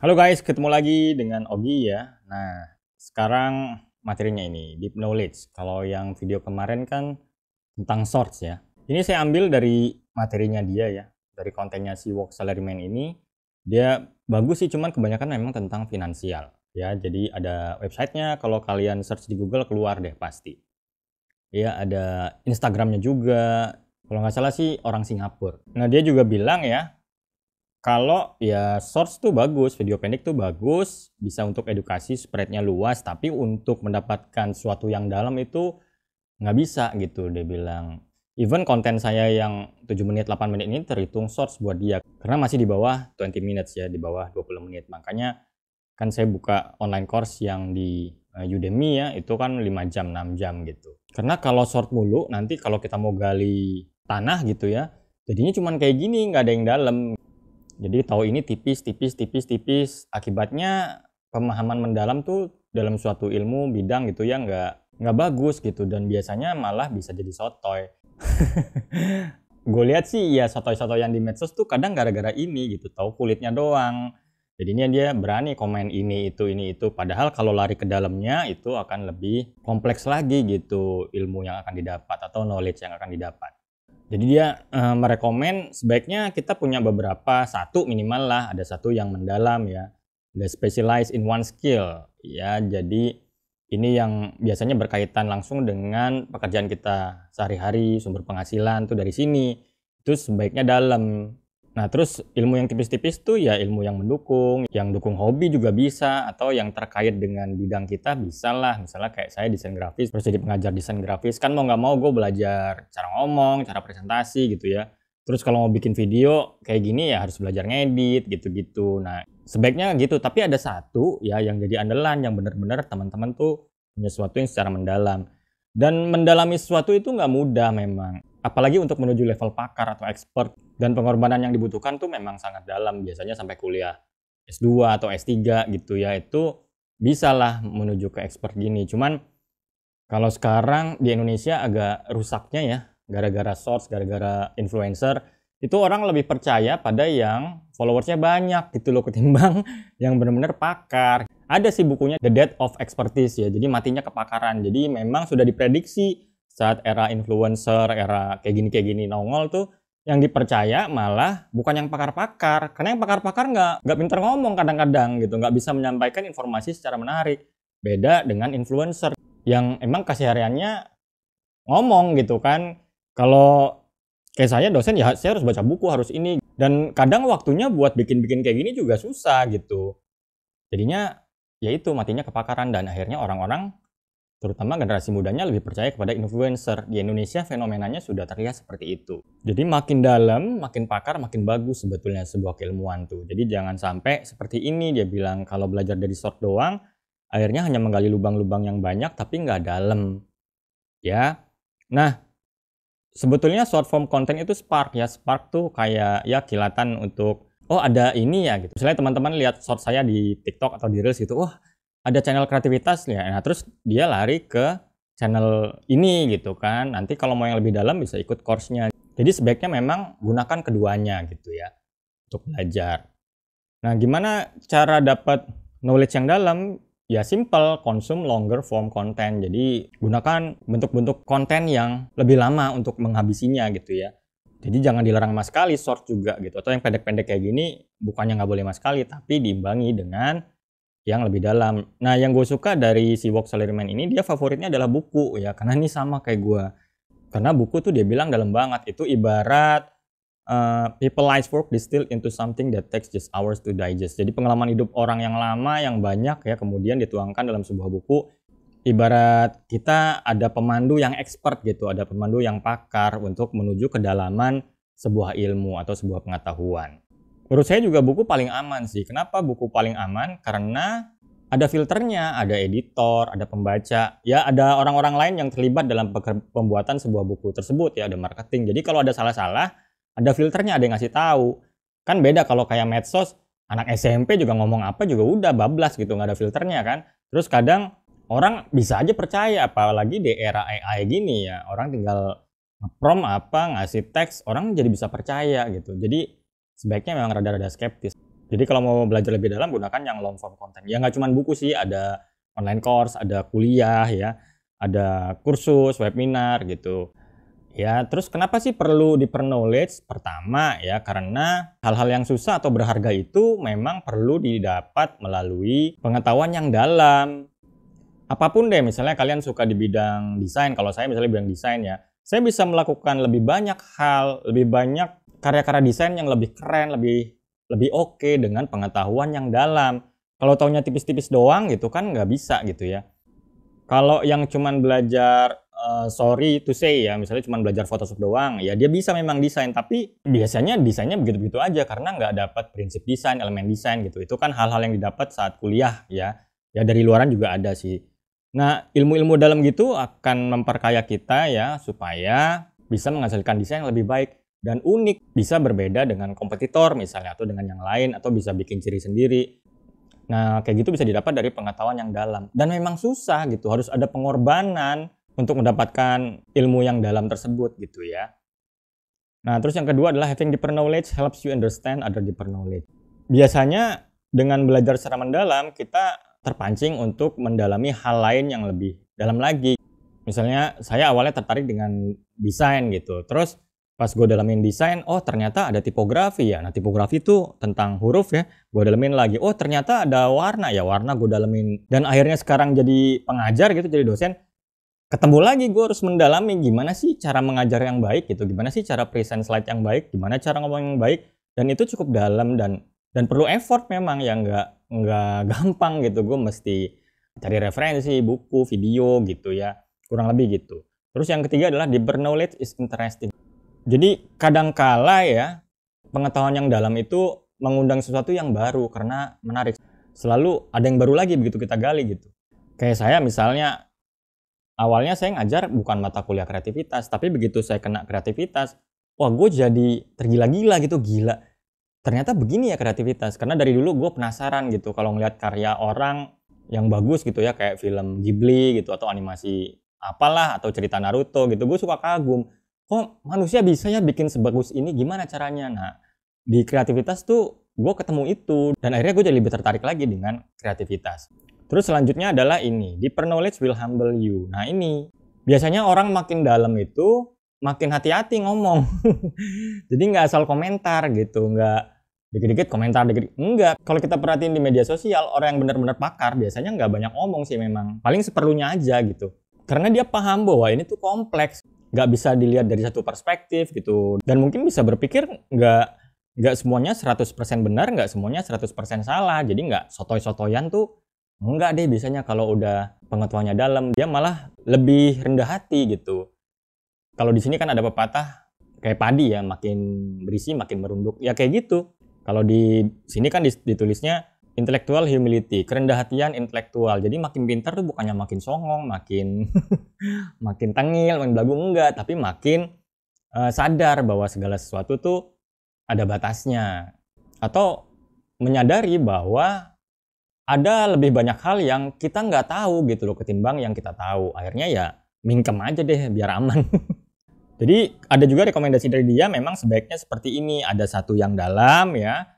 Halo guys, ketemu lagi dengan Ogi ya. Nah, sekarang materinya ini, Deep Knowledge. Kalau yang video kemarin kan tentang Shorts ya. Ini saya ambil dari materinya dia ya, dari kontennya si Work Salaryman ini. Dia bagus sih, cuman kebanyakan memang tentang finansial ya. Jadi ada websitenya, kalau kalian search di Google keluar deh pasti. Ya, ada Instagramnya juga. Kalau nggak salah sih orang Singapura. Nah, dia juga bilang ya, kalau ya Shorts tuh bagus, video pendek tuh bagus, bisa untuk edukasi, spreadnya luas, tapi untuk mendapatkan sesuatu yang dalam itu nggak bisa gitu, dia bilang. Even konten saya yang 7 menit, 8 menit ini terhitung Shorts buat dia, karena masih di bawah 20 minutes ya, di bawah 20 menit. Makanya kan saya buka online course yang di Udemy ya, itu kan 5 jam, 6 jam gitu. Karena kalau short mulu, nanti kalau kita mau gali tanah gitu ya, jadinya cuman kayak gini, nggak ada yang dalam. Jadi tahu ini tipis. Akibatnya pemahaman mendalam tuh dalam suatu ilmu bidang gitu ya nggak bagus gitu, dan biasanya malah bisa jadi sotoy. Gue lihat sih ya sotoy-sotoyan di medsos tuh kadang gara-gara ini gitu, tahu kulitnya doang. Jadinya dia berani komen ini itu. Padahal kalau lari ke dalamnya itu akan lebih kompleks lagi gitu ilmu yang akan didapat atau knowledge yang akan didapat. Jadi dia merekomen sebaiknya kita punya beberapa, satu minimal lah, ada satu yang mendalam ya, ada specialize in one skill ya. Jadi ini yang biasanya berkaitan langsung dengan pekerjaan kita sehari-hari, sumber penghasilan tuh dari sini, itu sebaiknya dalam. Nah, terus ilmu yang tipis-tipis tuh ya ilmu yang mendukung, yang dukung hobi juga bisa, atau yang terkait dengan bidang kita bisa lah. Misalnya kayak saya desain grafis, terus jadi pengajar desain grafis, kan mau nggak mau gue belajar cara ngomong, cara presentasi gitu ya. Terus kalau mau bikin video kayak gini ya harus belajar ngedit gitu-gitu. Nah, sebaiknya gitu, tapi ada satu ya yang jadi andalan, yang benar-benar teman-teman tuh punya sesuatu yang secara mendalam. Dan mendalami sesuatu itu nggak mudah memang. Apalagi untuk menuju level pakar atau expert, dan pengorbanan yang dibutuhkan tuh memang sangat dalam, biasanya sampai kuliah S2 atau S3 gitu ya, itu bisalah menuju ke expert gini. Cuman kalau sekarang di Indonesia agak rusaknya ya, gara-gara Shorts, gara-gara influencer, itu orang lebih percaya pada yang followersnya banyak gitu loh, ketimbang yang benar-benar pakar. Ada sih bukunya The Death of Expertise ya, jadi matinya kepakaran. Jadi memang sudah diprediksi saat era influencer, era kayak gini nongol tuh, yang dipercaya malah bukan yang pakar-pakar. Karena yang pakar-pakar nggak pintar ngomong kadang-kadang gitu, nggak bisa menyampaikan informasi secara menarik. Beda dengan influencer yang emang kesehariannya ngomong gitu kan. Kalau kayak saya dosen ya saya harus baca buku, harus ini. Dan kadang waktunya buat bikin-bikin kayak gini juga susah gitu. Jadinya ya itu matinya kepakaran, dan akhirnya orang-orang terutama generasi mudanya lebih percaya kepada influencer. Di Indonesia fenomenanya sudah terlihat seperti itu. Jadi makin dalam, makin pakar, makin bagus sebetulnya sebuah keilmuan tuh. Jadi jangan sampai seperti ini, dia bilang kalau belajar dari short doang, akhirnya hanya menggali lubang-lubang yang banyak tapi nggak dalam. Ya, nah sebetulnya short form content itu spark ya. Spark tuh kayak ya kilatan untuk, oh ada ini ya gitu. Misalnya teman-teman lihat short saya di TikTok atau di Reels gitu, wah ada channel kreativitas ya. Nah, terus dia lari ke channel ini gitu kan. Nanti kalau mau yang lebih dalam bisa ikut course-nya. Jadi sebaiknya memang gunakan keduanya gitu ya untuk belajar. Nah, gimana cara dapat knowledge yang dalam? Ya simple, konsum longer form content. Jadi gunakan bentuk-bentuk konten yang lebih lama untuk menghabisinya gitu ya. Jadi jangan dilarang sama sekali short juga gitu. Atau yang pendek-pendek kayak gini bukannya nggak boleh sama sekali, tapi diimbangi dengan yang lebih dalam. Nah, yang gue suka dari si Work Salaryman ini, dia favoritnya adalah buku ya, karena ini sama kayak gue. Karena buku tuh dia bilang dalam banget, itu ibarat people life work distilled into something that takes just hours to digest. Jadi pengalaman hidup orang yang lama, yang banyak ya, kemudian dituangkan dalam sebuah buku. Ibarat kita ada pemandu yang expert gitu, ada pemandu yang pakar untuk menuju kedalaman sebuah ilmu atau sebuah pengetahuan. Menurut saya juga buku paling aman sih. Kenapa buku paling aman? Karena ada filternya, ada editor, ada pembaca. Ya ada orang-orang lain yang terlibat dalam pembuatan sebuah buku tersebut ya, ada marketing. Jadi kalau ada salah-salah, ada filternya, ada yang ngasih tahu. Kan beda kalau kayak medsos, anak SMP juga ngomong apa juga udah bablas gitu, nggak ada filternya kan. Terus kadang orang bisa aja percaya, apalagi di era AI gini ya. Orang tinggal nge-prompt apa, ngasih teks, orang jadi bisa percaya gitu. Jadi sebaiknya memang rada-rada skeptis. Jadi kalau mau belajar lebih dalam gunakan yang long form content. Ya nggak cuma buku sih, ada online course, ada kuliah ya, ada kursus, webinar gitu. Ya, terus kenapa sih perlu knowledge? Pertama ya, karena hal-hal yang susah atau berharga itu memang perlu didapat melalui pengetahuan yang dalam. Apapun deh, misalnya kalian suka di bidang desain, kalau saya misalnya bidang desain ya, saya bisa melakukan lebih banyak hal, lebih banyak karya-karya desain yang lebih keren, lebih oke dengan pengetahuan yang dalam. Kalau taunya tipis-tipis doang gitu kan nggak bisa gitu ya. Kalau yang cuman belajar, sorry to say ya, misalnya cuman belajar Photoshop doang, ya dia bisa memang desain, tapi biasanya desainnya begitu-begitu aja karena nggak dapat prinsip desain, elemen desain gitu. Itu kan hal-hal yang didapat saat kuliah ya. Ya dari luaran juga ada sih. Nah, ilmu-ilmu dalam gitu akan memperkaya kita ya, supaya bisa menghasilkan desain yang lebih baik dan unik, bisa berbeda dengan kompetitor misalnya, atau dengan yang lain, atau bisa bikin ciri sendiri. Nah, kayak gitu bisa didapat dari pengetahuan yang dalam. Dan memang susah gitu, harus ada pengorbanan untuk mendapatkan ilmu yang dalam tersebut gitu ya. Nah, terus yang kedua adalah having deeper knowledge helps you understand other deeper knowledge. Biasanya dengan belajar secara mendalam, kita terpancing untuk mendalami hal lain yang lebih dalam lagi. Misalnya saya awalnya tertarik dengan desain gitu, terus pas gue dalamin desain, oh ternyata ada tipografi ya. Nah tipografi itu tentang huruf ya, gue dalamin lagi. Oh ternyata ada warna ya, warna gue dalamin. Dan akhirnya sekarang jadi pengajar gitu, jadi dosen. Ketemu lagi gue harus mendalami gimana sih cara mengajar yang baik gitu, gimana sih cara present slide yang baik, gimana cara ngomong yang baik. Dan itu cukup dalam dan perlu effort memang ya, nggak gampang gitu. Gue mesti cari referensi, buku, video gitu ya, kurang lebih gitu. Terus yang ketiga adalah deeper knowledge is interesting. Jadi kadangkala ya, pengetahuan yang dalam itu mengundang sesuatu yang baru karena menarik. Selalu ada yang baru lagi begitu kita gali gitu. Kayak saya misalnya, awalnya saya ngajar bukan mata kuliah kreativitas, tapi begitu saya kena kreativitas, wah gue jadi tergila-gila gitu, gila. Ternyata begini ya kreativitas, karena dari dulu gue penasaran gitu kalau ngeliat karya orang yang bagus gitu ya, kayak film Ghibli gitu, atau animasi apalah, atau cerita Naruto gitu, gue suka kagum. Kok manusia bisa ya bikin sebagus ini, gimana caranya? Nah, di kreativitas tuh gue ketemu itu, dan akhirnya gue jadi lebih tertarik lagi dengan kreativitas. Terus selanjutnya adalah ini, deeper knowledge will humble you. Nah ini, biasanya orang makin dalam itu, makin hati-hati ngomong. Jadi nggak asal komentar gitu, nggak dikit-dikit komentar, dikit enggak. Kalau kita perhatiin di media sosial, orang yang benar-benar pakar biasanya nggak banyak ngomong sih memang. Paling seperlunya aja gitu. Karena dia paham bahwa ini tuh kompleks, nggak bisa dilihat dari satu perspektif gitu. Dan mungkin bisa berpikir nggak semuanya 100% benar, nggak semuanya 100% salah. Jadi nggak sotoy-sotoyan tuh, enggak deh biasanya kalau udah pengetahuannya dalam, dia malah lebih rendah hati gitu. Kalau di sini kan ada pepatah kayak padi ya, makin berisi makin merunduk. Ya kayak gitu. Kalau di sini kan ditulisnya intellectual humility, kerendah hatian intelektual. Jadi makin pintar tuh bukannya makin songong, makin makin tengil, makin belagu, enggak, tapi makin sadar bahwa segala sesuatu tuh ada batasnya. Atau menyadari bahwa ada lebih banyak hal yang kita nggak tahu gitu loh ketimbang yang kita tahu. Akhirnya ya mingkem aja deh biar aman. Jadi ada juga rekomendasi dari dia, memang sebaiknya seperti ini, ada satu yang dalam ya,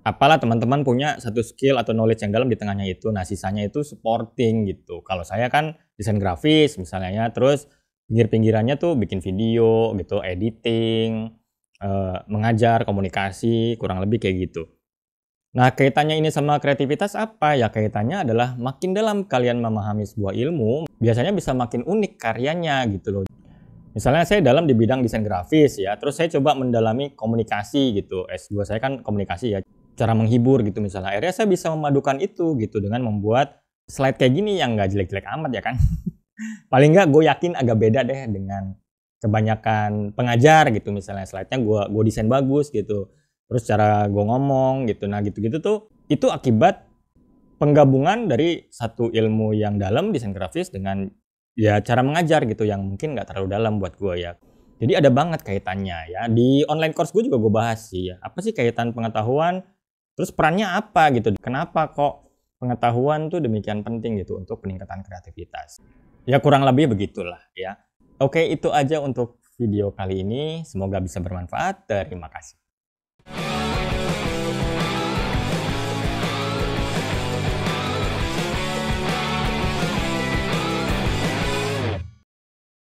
apalah teman-teman punya satu skill atau knowledge yang dalam di tengahnya itu. Nah sisanya itu supporting gitu. Kalau saya kan desain grafis misalnya ya, terus pinggir-pinggirannya tuh bikin video gitu, editing, mengajar, komunikasi, kurang lebih kayak gitu. Nah kaitannya ini sama kreativitas apa? Ya kaitannya adalah makin dalam kalian memahami sebuah ilmu, biasanya bisa makin unik karyanya gitu loh. Misalnya saya dalam di bidang desain grafis ya, terus saya coba mendalami komunikasi gitu. S2 saya kan komunikasi ya, cara menghibur gitu misalnya. Akhirnya saya bisa memadukan itu gitu dengan membuat slide kayak gini yang nggak jelek-jelek amat ya kan. Paling nggak gue yakin agak beda deh dengan kebanyakan pengajar gitu, misalnya slide-nya gue desain bagus gitu. Terus cara gue ngomong gitu. Nah gitu-gitu tuh itu akibat penggabungan dari satu ilmu yang dalam desain grafis dengan ya cara mengajar gitu yang mungkin nggak terlalu dalam buat gue ya. Jadi ada banget kaitannya ya. Di online course gue juga gue bahas sih ya. Apa sih kaitan pengetahuan? Terus perannya apa gitu? Kenapa kok pengetahuan tuh demikian penting gitu untuk peningkatan kreativitas? Ya kurang lebih begitulah ya. Oke, itu aja untuk video kali ini. Semoga bisa bermanfaat. Terima kasih.